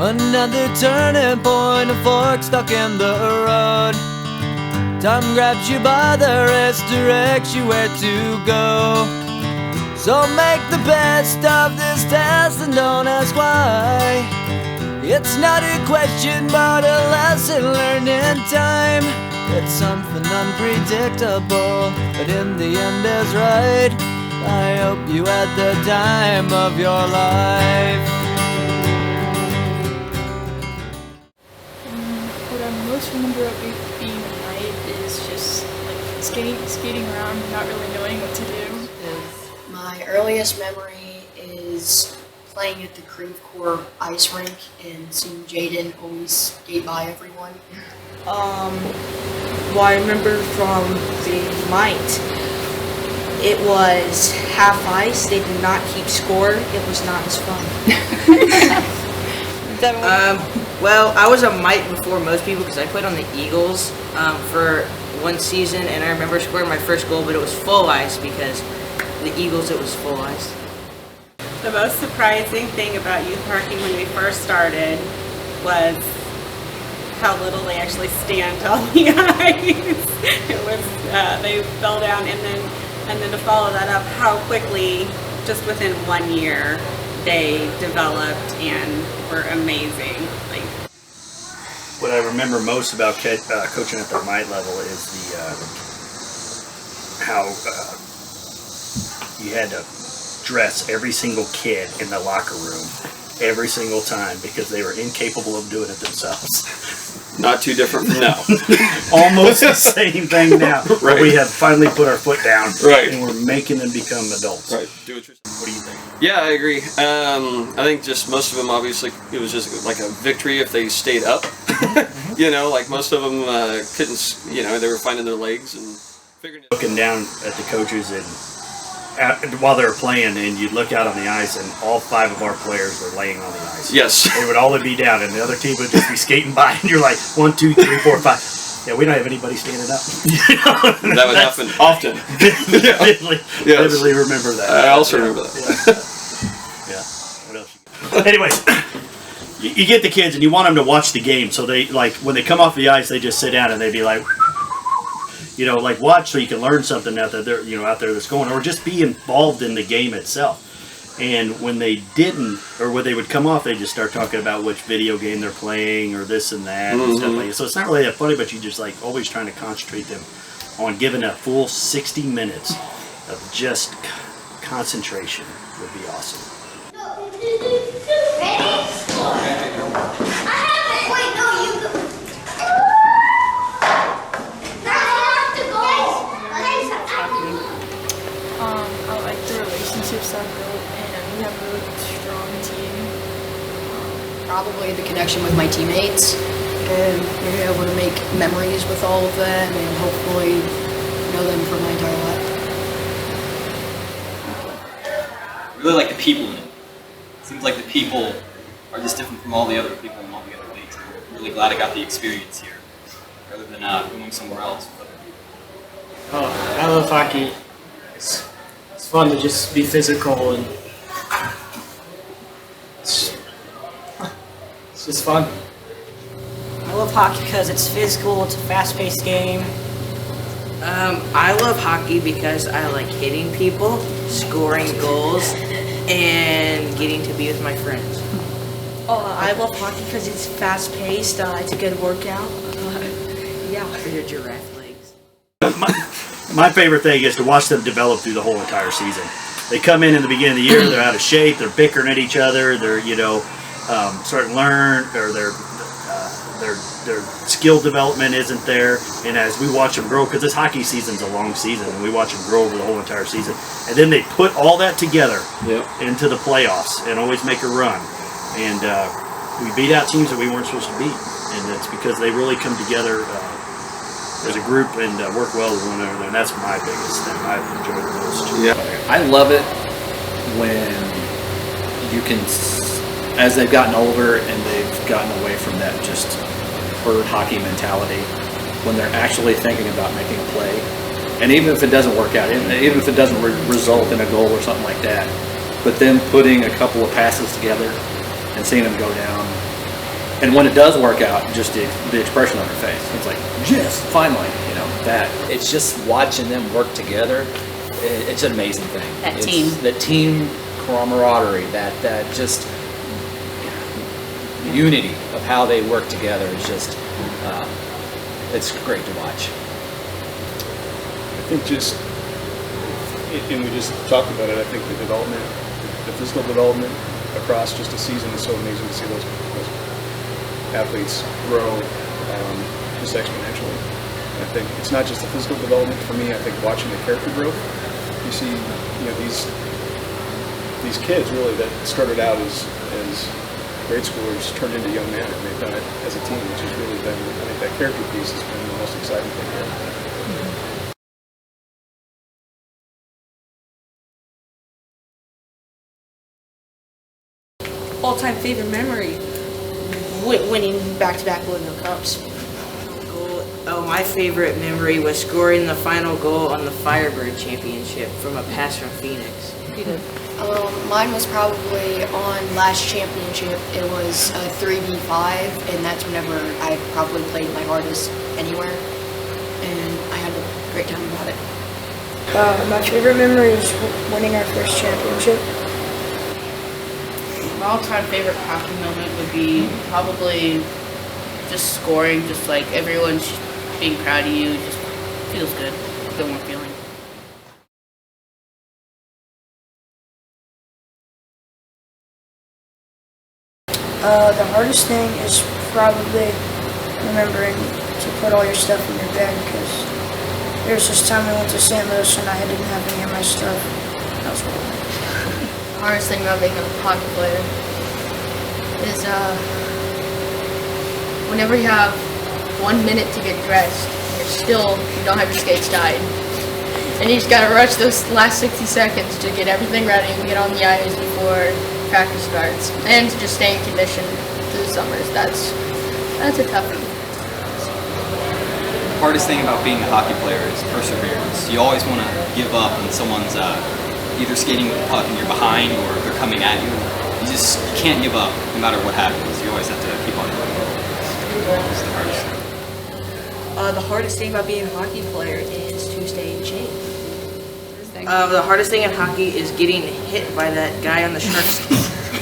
Another turning point, a fork stuck in the road. Time grabs you by the wrist, directs you where to go. So make the best of this test and don't ask why. It's not a question but a lesson learned in time. It's something unpredictable, but in the end is right. I hope you had the time of your life. What I most remember of being a knight is just like skating around and not really knowing what to do. My earliest memory is playing at the Creve Coeur ice rink and seeing Jaden always skate by everyone. Well, I remember from the Might, it was half ice. They did not keep score. It was not as fun. Well, I was a Mite before most people because I played on the Eagles for one season, and I remember scoring my first goal, but it was full ice because the Eagles, it was full ice. The most surprising thing about youth parking when we first started was how little they actually stand on the ice. It was they fell down, and then to follow that up, how quickly, just within 1 year, they developed and were amazing. Like, what I remember most about coaching at the Mite level is the how you had to dress every single kid in the locker room every single time because they were incapable of doing it themselves. Not too different from now. Almost the same thing now. Right. We have finally put our foot down, right, and we're making them become adults. Right. Do it yourself. What do you think? Yeah, I agree. I think just most of them, obviously, it was just like a victory if they stayed up. You know, like most of them couldn't, you know, they were finding their legs and figuring it out. Looking down at the coaches and while they were playing, and you'd look out on the ice, and all 5 of our players were laying on the ice. Yes. They would all be down, and the other team would just be skating by, and you're like, 1, 2, 3, 4, 5. Yeah, we don't have anybody standing up. That would happen often. Vividly remember that. I also remember that. Yeah. What else you got? Anyways, you get the kids, and you want them to watch the game, so they, like, when they come off the ice, they just sit down, and they'd be like, you know, like watch so you can learn something out there, you know, out there that's going, or just be involved in the game itself. And when they didn't, or when they would come off, they just start talking about which video game they're playing or this and that and stuff like that. So it's not really that funny, but you just like always trying to concentrate them on giving a full 60 minutes of just concentration would be awesome. I like the relationships I've built, and we have a really strong team. Probably the connection with my teammates, and being able to make memories with all of them, and hopefully know them for my entire life. I really like the people in it. It seems like the people are just different from all the other people in all the other leagues. I'm really glad I got the experience here, rather than going somewhere else with other people. Oh, I love hockey. It's fun to just be physical, and it's just fun. I love hockey because it's physical. It's a fast-paced game. I love hockey because I like hitting people, scoring goals, and getting to be with my friends. I love hockey because it's fast-paced. It's a good workout. Yeah. For your giraffe legs. My favorite thing is to watch them develop through the whole entire season. They come in the beginning of the year, they're out of shape, they're bickering at each other, they're, you know, starting to learn, or their skill development isn't there. And as we watch them grow, because this hockey season's a long season, and we watch them grow over the whole entire season, and then they put all that together into the playoffs and always make a run. And we beat out teams that we weren't supposed to beat, and it's because they really come together as a group and work well with one another, and that's my biggest thing I've enjoyed the most. Yeah, I love it when you can, as they've gotten older and they've gotten away from that just herd hockey mentality, when they're actually thinking about making a play, and even if it doesn't work out, even if it doesn't result in a goal or something like that, but then putting a couple of passes together and seeing them go down And when it does work out, just the expression on their face, it's like, yes, finally, you know, that. It's just watching them work together. It's an amazing thing. The team camaraderie, that just unity of how they work together is just, it's great to watch. I think just, and we just talked about it, I think the development, the physical development across just a season is so amazing to see those athletes grow just exponentially. I think it's not just the physical development for me. I think watching the character growth, you see, you know, these kids really that started out as grade schoolers turned into young men, and they've done it as a team, which has really been, I think that character piece has been the most exciting thing here. All-time favorite memory, winning back-to-back Louisville Cups. Oh, my favorite memory was scoring the final goal on the Firebird Championship from a pass from Phoenix. Mine was probably on last championship. It was a 3v5, and that's whenever I probably played my hardest anywhere, and I had a great time about it. My favorite memory is winning our first championship. My all-time favorite hockey moment would be probably just scoring, just like everyone's being proud of you, just feels good, good warm feeling. The hardest thing is probably remembering to put all your stuff in your bag, because there was this time we went to St. Louis and I didn't have any of my stuff. That was horrible. The hardest thing about being a hockey player is whenever you have 1 minute to get dressed, you don't have your skates tied, and you just gotta rush those last 60 seconds to get everything ready and get on the ice before practice starts, and to just stay in condition through the summers. That's a toughie. The hardest thing about being a hockey player is perseverance. You always want to give up when someone's either skating with the puck and you're behind, or they're coming at you. You just can't give up no matter what happens. You always have to keep on going. It's the hardest thing. The hardest thing about being a hockey player is to stay in shape. The hardest thing in hockey is getting hit by that guy on the Sharks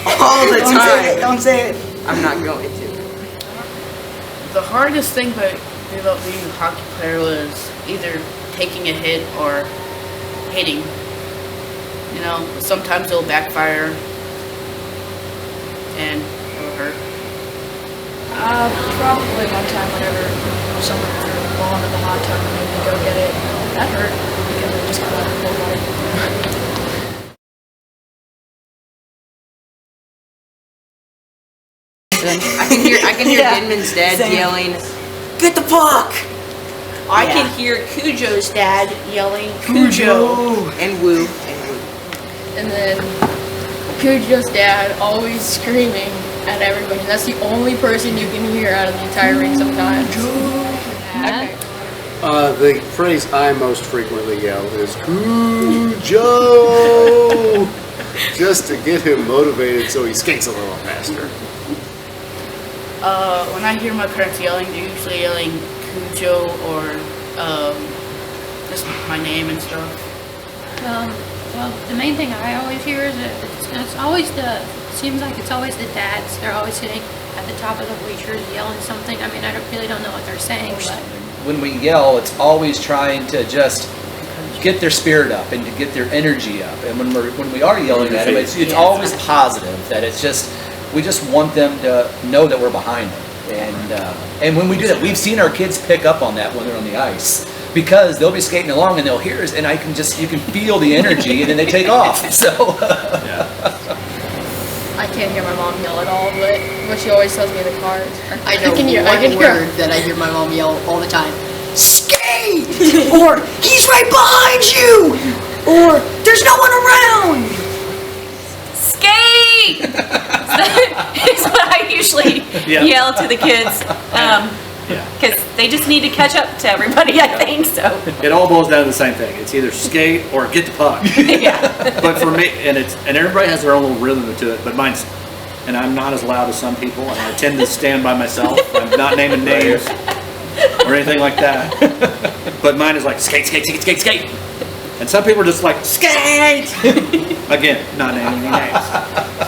all the time. Don't say it. I'm not going to. The hardest thing about being a hockey player was either taking a hit or hitting. You know, sometimes it'll backfire and it'll hurt. Probably one time whenever someone threw the ball into the hot tub and made me go get it. That hurt because I just got out of cold water. I can hear Denman's dad yelling, "Get the puck!" I can hear Cujo's dad yelling, "Cujo!" and woo. And then Cujo's dad always screaming at everybody. That's the only person you can hear out of the entire ring sometimes. Okay. The phrase I most frequently yell is Cujo, just to get him motivated so he skates a little faster. When I hear my parents yelling, they're usually yelling Cujo or just my name and stuff. Well, the main thing I always hear is that it's always seems like it's always the dads. They're always sitting at the top of the bleachers yelling something. I mean, I really don't know what they're saying, but When we yell, it's always trying to just get their spirit up and to get their energy up. And when we are yelling at them, it's always positive. That it's just, we just want them to know that we're behind them. And when we do that, we've seen our kids pick up on that when they're on the ice, because they'll be skating along and they'll hear us, and you can feel the energy, and then they take off. So. I can't hear my mom yell at all, but what she always tells me in the car is, I know one word that I hear my mom yell all the time. Skate! Or, he's right behind you! Or, there's no one around! Skate! It's what I usually yell to the kids. Because they just need to catch up to everybody, I think, so. It all boils down to the same thing. It's either skate or get the puck. Yeah. But for me, and everybody has their own little rhythm to it, but mine's and I'm not as loud as some people, and I tend to stand by myself. I'm not naming names or anything like that. But mine is like, skate, skate, skate, skate, skate. And some people are just like, skate! Again, not naming any names.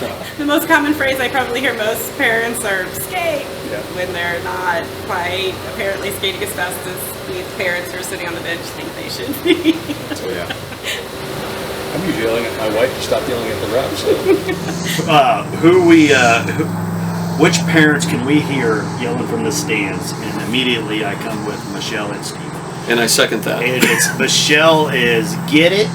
So. The most common phrase I probably hear most parents are skate when they're not quite apparently skating as fast as these parents who are sitting on the bench think they should be. So yeah. I'm usually yelling at my wife to stop yelling at the refs. So. Which parents can we hear yelling from the stands? And immediately I come with Michelle and Steve. And I second that. And it's Michelle is get it,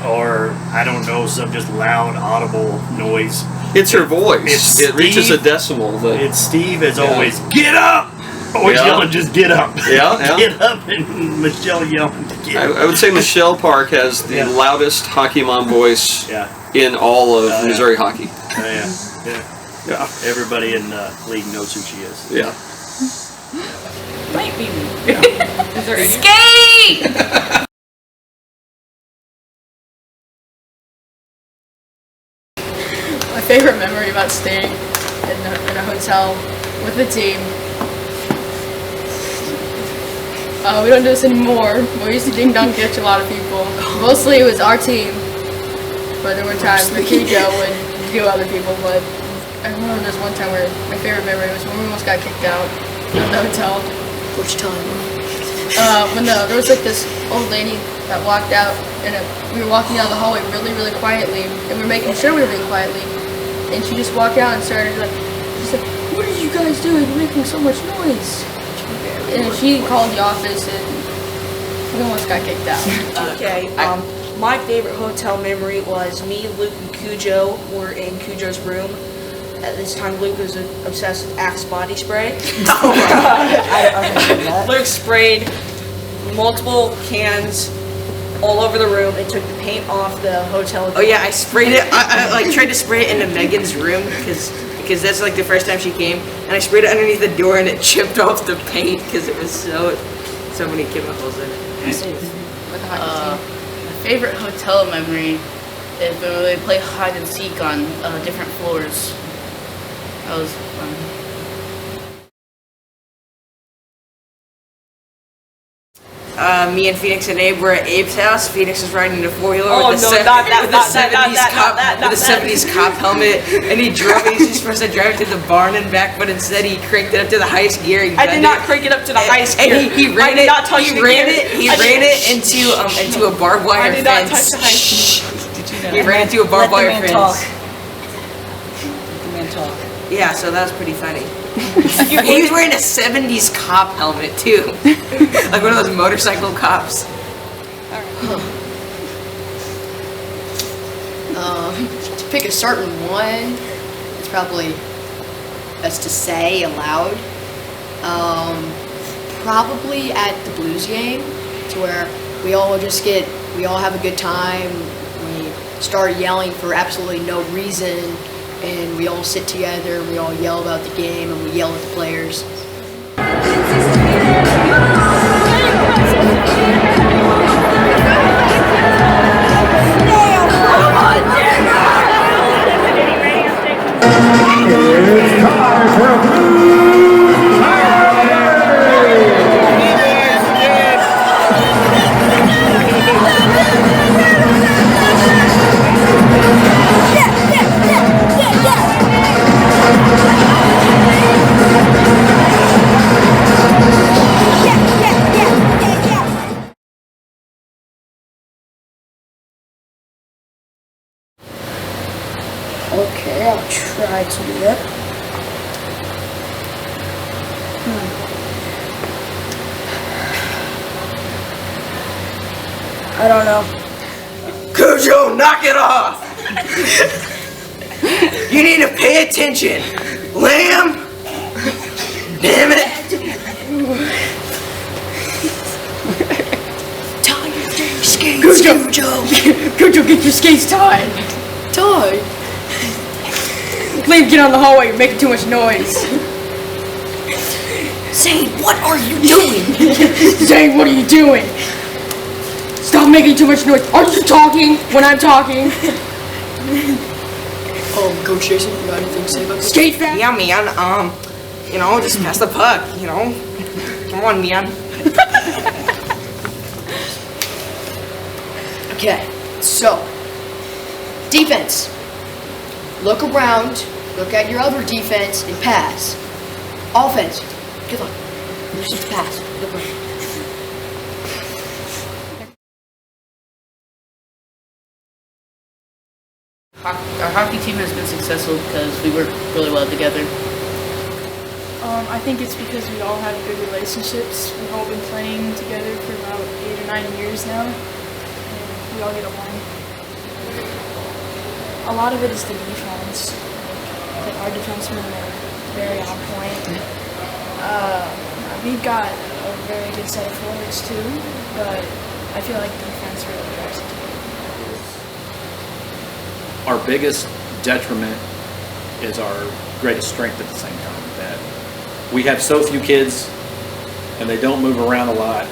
or I don't know, some just loud audible noise. It's her voice. It reaches a decimal. It's Steve is always get up. Always yelling, just get up. Yeah, Get up, and Michelle yelling to get up. I would say Michelle Park has the loudest hockey mom voice in all of Missouri hockey. Yeah. Everybody in the league knows who she is. Yeah. Might be me. Skate! My favorite memory about staying in a hotel with the team. We don't do this anymore, but we used to ding dong ditch a lot of people. Mostly it was our team, but there were times where Cujo would do other people. But I remember this one time where my favorite memory was when we almost got kicked out of the hotel. Which time? When there was like this old lady that walked out, and we were walking down the hallway really, really quietly, and we were making sure we were doing quietly, and she just walked out and started she said, "What are you guys doing? You're making so much noise." And she called the office, and we almost got kicked out. Okay, my favorite hotel memory was me, Luke, and Cujo were in Cujo's room. At this time, Luke was obsessed with Axe body spray. Luke sprayed multiple cans all over the room and took the paint off the hotel. Oh yeah, I sprayed it. I tried to spray it into Megan's room because that's like the first time she came, and I sprayed it underneath the door and it chipped off the paint because it was so many chemicals in it. My favorite hotel memory is when they play hide and seek on different floors. That was fun. Me and Phoenix and Abe were at Abe's house. Phoenix was riding a four-wheeler with a 70s cop helmet, and he drove it. He was supposed to drive to the barn and back, but instead he cranked it up to the highest gear. I did not crank it up to the highest gear. And he ran it into a barbed wire fence. I did not touch the highest gear. He ran into a barbed wire fence. Let the man talk. Yeah, so that was pretty funny. He was wearing a 70s cop helmet too, like one of those motorcycle cops. To pick a certain one, it's probably best to say aloud. Probably at the Blues game, to where we all have a good time. We start yelling for absolutely no reason. And we all sit together, and we all yell about the game, and we yell at the players. It's time for a Blues Okay, I'll try to do that. I don't know. Cujo, knock it off! You need to pay attention. Lamb! Damn it! Tie your damn skates, Cujo! Cujo, get your skates tied! Tied? Please get on the hallway, you're making too much noise. Zane, what are you doing? Zane, what are you doing? Stop making too much noise. Are you talking when I'm talking? Coach Jason, you got anything to say about this? Skate fast. Yeah, man. You know, just pass the puck. You know, come on, man. Okay, so defense. Look around, look at your other defense, and pass. Offense. Good luck. Just pass. Look around. Our hockey team has been successful because we work really well together. I think it's because we all have good relationships. We've all been playing together for about 8 or 9 years now, and we all get along. A lot of it is the defense. Like our defensemen are very on point. We've got a very good set of forwards too, but I feel like defense really drives the team. Our biggest detriment is our greatest strength at the same time. That we have so few kids and they don't move around a lot.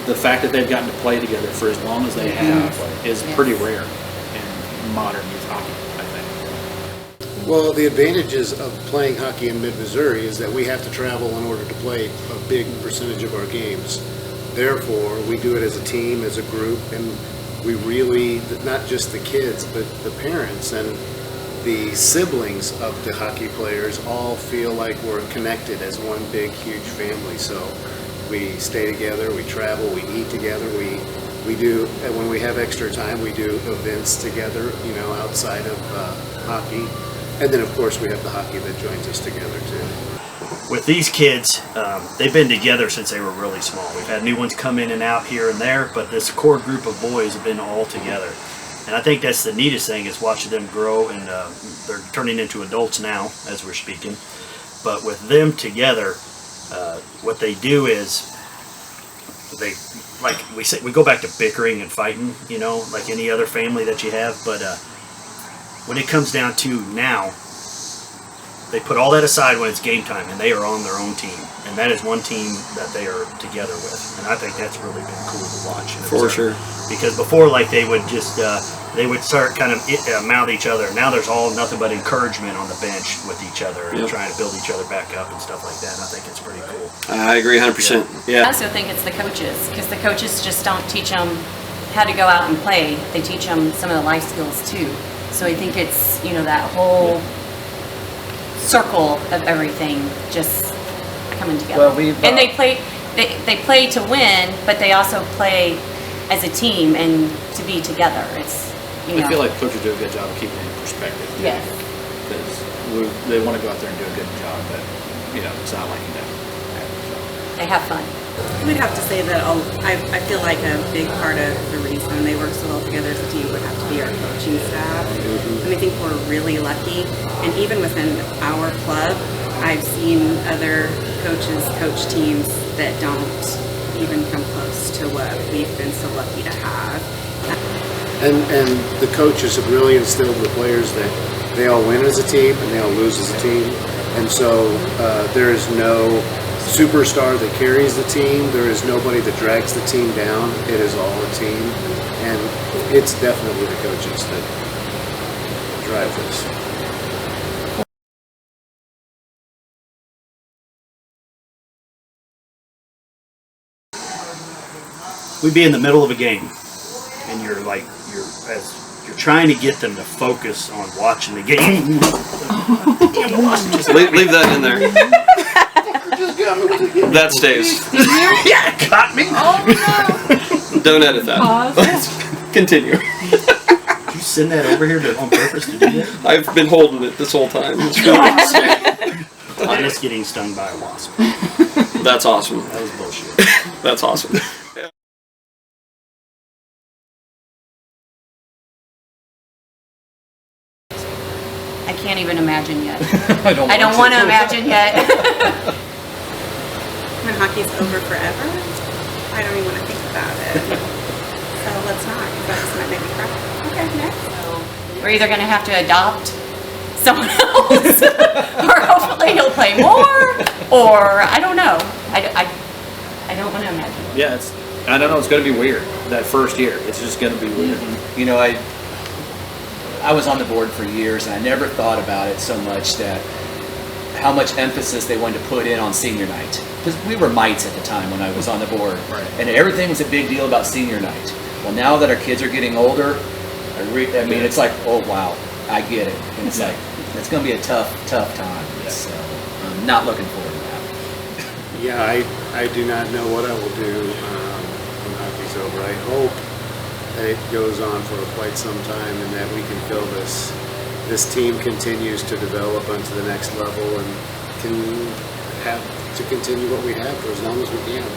The fact that they've gotten to play together for as long as they have is pretty rare in modern youth hockey, I think. Well, the advantages of playing hockey in mid-Missouri is that we have to travel in order to play a big percentage of our games. Therefore, we do it as a team, as a group, and we really, not just the kids, but the parents and the siblings of the hockey players all feel like we're connected as one big, huge family. So we stay together, we travel, we eat together, we do, and when we have extra time, we do events together, you know, outside of hockey. And then, of course, we have the hockey that joins us together, too. With these kids, they've been together since they were really small. We've had new ones come in and out here and there, but this core group of boys have been all together. And I think that's the neatest thing is watching them grow, and they're turning into adults now as we're speaking. But with them together, what they do is they, like we say, we go back to bickering and fighting, you know, like any other family that you have. But when it comes down to now, they put all that aside when it's game time, and they are on their own team. And that is one team that they are together with. And I think that's really been cool to watch. For sure. Because before, like, they would just, they would start kind of mouth each other. Now there's all nothing but encouragement on the bench with each other and trying to build each other back up and stuff like that. And I think it's pretty cool. I agree 100%. Yeah. I also think it's the coaches, because the coaches just don't teach them how to go out and play. They teach them some of the life skills too. So I think it's, you know, that whole circle of everything just coming together. Well, and they play to win, but they also play as a team and to be together. It's, you know. I feel like coaches do a good job of keeping it in perspective. Yes. Because they want to go out there and do a good job, but you know, it's not like that. They have fun. I would have to say that I feel like a big part of the reason they work so well together as a team would have to be our coaching staff. And I think we're really lucky. And even within our club, I've seen other coaches coach teams that don't even come close to what we've been so lucky to have. And the coaches have really instilled in the players that they all win as a team and they all lose as a team. And so there is no superstar that carries the team. There is nobody that drags the team down. It is all a team. And it's definitely the coaches that drive this. We'd be in the middle of a game, and you're trying to get them to focus on watching the game. leave that in there. That stays. Yeah, it got me. Oh no! Don't edit that. Let's continue. Did you send that over here on purpose to do that? I've been holding it this whole time. It's really I'm just getting stung by a wasp. That's awesome. That was bullshit. That's awesome. I can't even imagine yet. I don't want to imagine yet. When hockey's over forever, I don't even want to think about it. So let's not, because that's going to make me cry. Okay, next. We're either going to have to adopt someone else, or hopefully he'll play more, or I don't know. I don't want to imagine. Yeah, I don't know. It's going to be weird that first year. It's just going to be weird. You know, I was on the board for years, and I never thought about it so much that how much emphasis they wanted to put in on senior night. Because we were mites at the time when I was on the board, and everything was a big deal about senior night. Well, now that our kids are getting older, I mean, it's like, oh wow, I get it. And it's like, it's going to be a tough time. So I'm not looking forward to that. Yeah, I do not know what I will do when hockey's over. I hope that it goes on for quite some time and that we can fill this team continues to develop onto the next level and can have to continue what we have for as long as we can.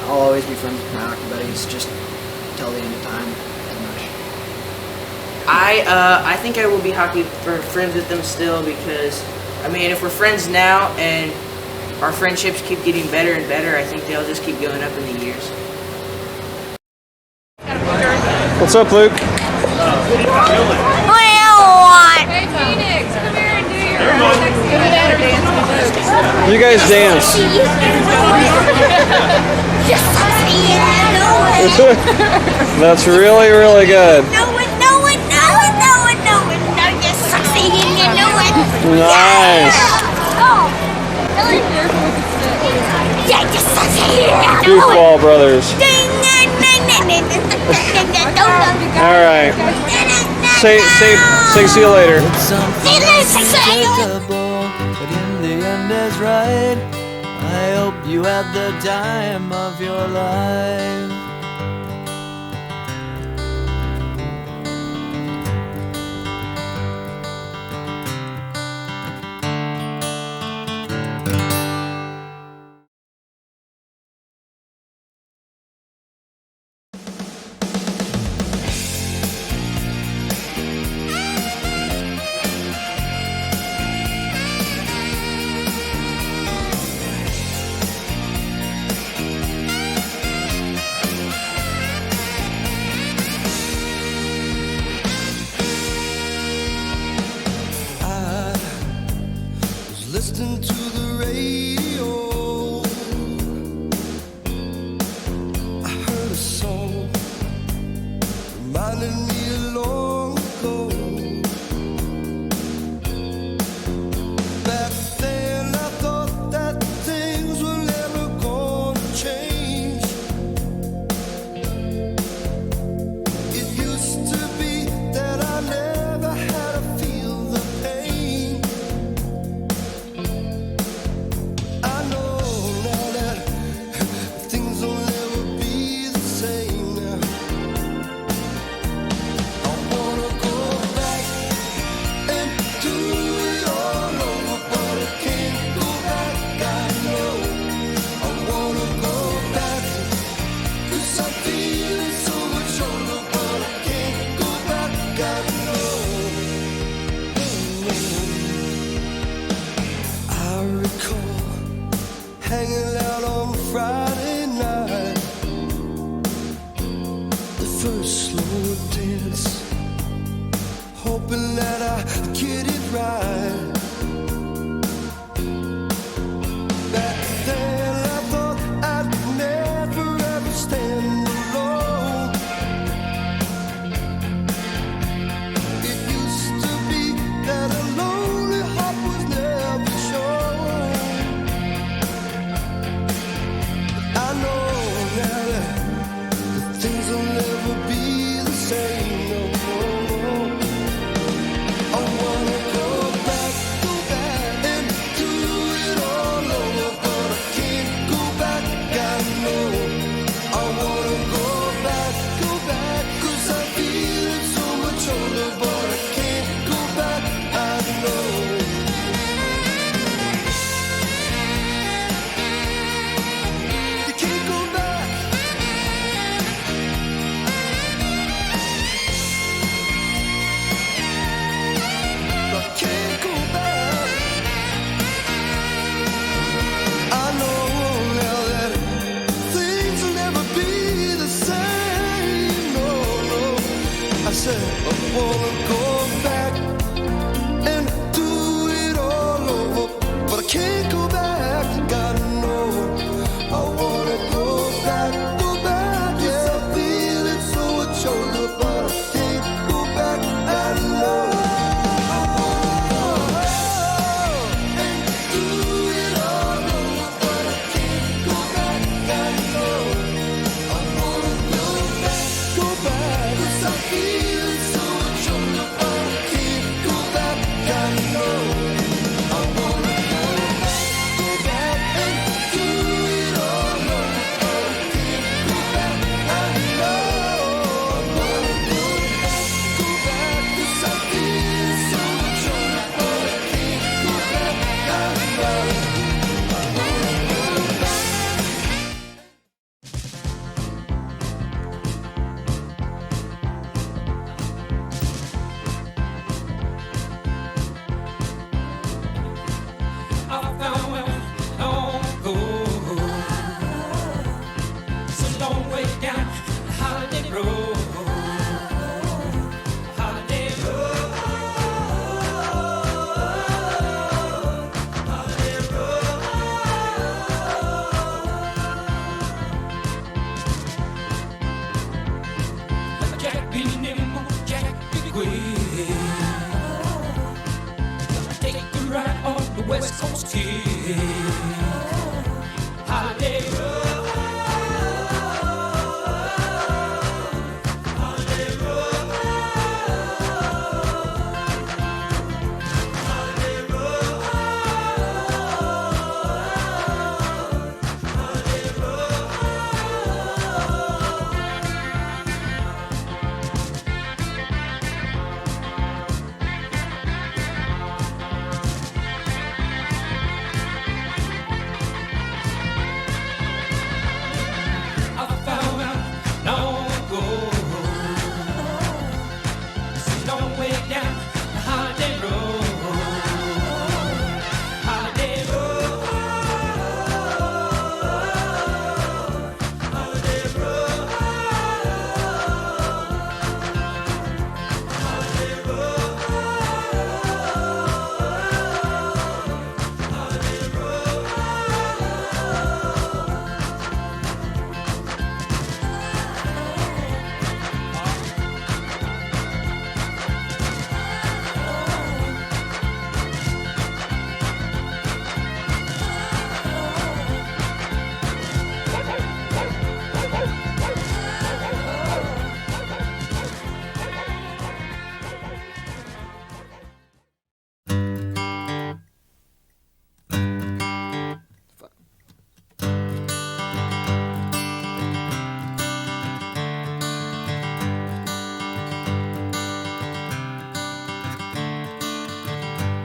I'll always be friends with my hockey buddies, just till the end of time, pretty much. I think I will be friends with them still because, I mean, if we're friends now and our friendships keep getting better and better, I think they'll just keep going up in the years. What's up, Luke? Hey, Phoenix, come here and do your You guys dance. That's really, really good. Nice. Goofball brothers. All right. Say see you later. But in the end is right. I hope you had the time of your life. Listening to the radio, I heard a song reminding me of long ago. Back then I thought that things were never gonna change. It used to be that I never had to feel the pain. West Coast kid. Holiday road. Holiday road. Holiday road. Holiday road. I found out long ago. It's a long way down the holiday road. Holiday road. Holiday road. Holiday road. Holiday road.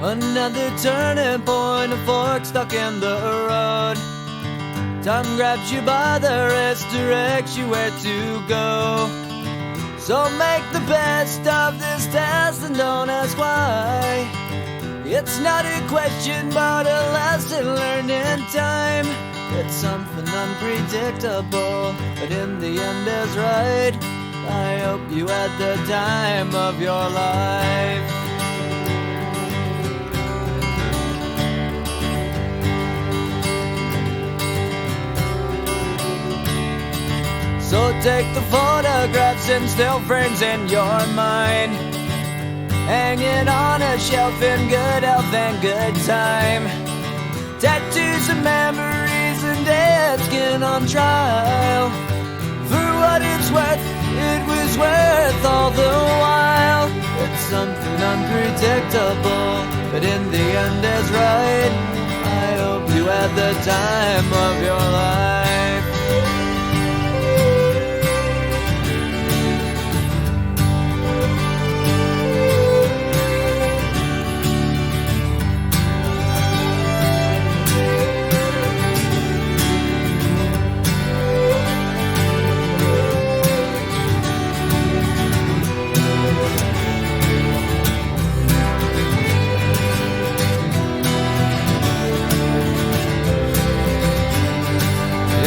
Another turning point, a fork stuck in the road. Time grabs you by the wrist, directs you where to go. So make the best of this test and don't ask why. It's not a question but a lesson learned in time. It's something unpredictable, but in the end is right. I hope you had the time of your life. So take the photographs and still frames in your mind, hanging on a shelf in good health and good time. Tattoos of memories and dead skin on trial. For what it's worth, it was worth all the while. It's something unpredictable, but in the end is right. I hope you had the time of your life.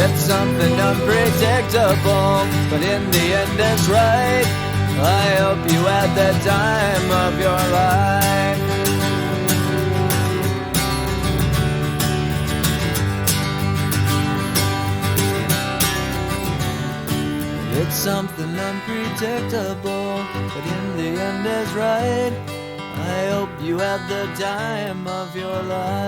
It's something unpredictable, but in the end it's right. I hope you had the time of your life. It's something unpredictable, but in the end is right. I hope you had the time of your life.